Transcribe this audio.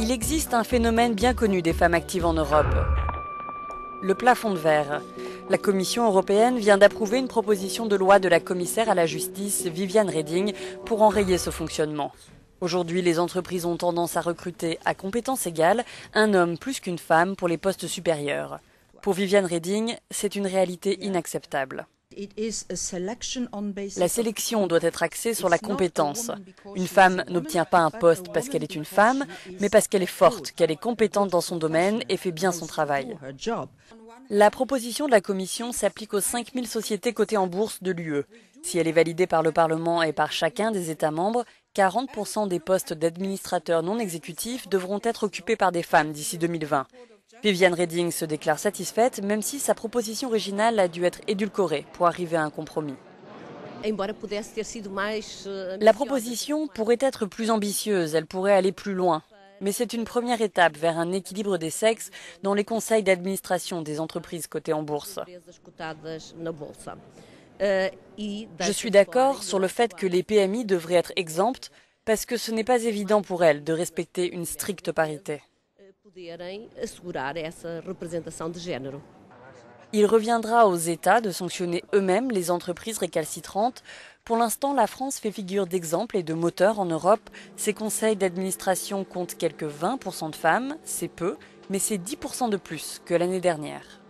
Il existe un phénomène bien connu des femmes actives en Europe. Le plafond de verre. La Commission européenne vient d'approuver une proposition de loi de la commissaire à la justice, Viviane Reding, pour enrayer ce fonctionnement. Aujourd'hui, les entreprises ont tendance à recruter à compétences égales un homme plus qu'une femme pour les postes supérieurs. Pour Viviane Reding, c'est une réalité inacceptable. La sélection doit être axée sur la compétence. Une femme n'obtient pas un poste parce qu'elle est une femme, mais parce qu'elle est forte, qu'elle est compétente dans son domaine et fait bien son travail. La proposition de la Commission s'applique aux 5000 sociétés cotées en bourse de l'UE. Si elle est validée par le Parlement et par chacun des États membres, 40% des postes d'administrateurs non exécutifs devront être occupés par des femmes d'ici 2020. Viviane Reding se déclare satisfaite, même si sa proposition originale a dû être édulcorée pour arriver à un compromis. La proposition pourrait être plus ambitieuse, elle pourrait aller plus loin. Mais c'est une première étape vers un équilibre des sexes dans les conseils d'administration des entreprises cotées en bourse. Je suis d'accord sur le fait que les PMI devraient être exemptes parce que ce n'est pas évident pour elles de respecter une stricte parité. Il reviendra aux États de sanctionner eux-mêmes les entreprises récalcitrantes. Pour l'instant, la France fait figure d'exemple et de moteur en Europe. Ses conseils d'administration comptent quelques 20% de femmes, c'est peu, mais c'est 10% de plus que l'année dernière.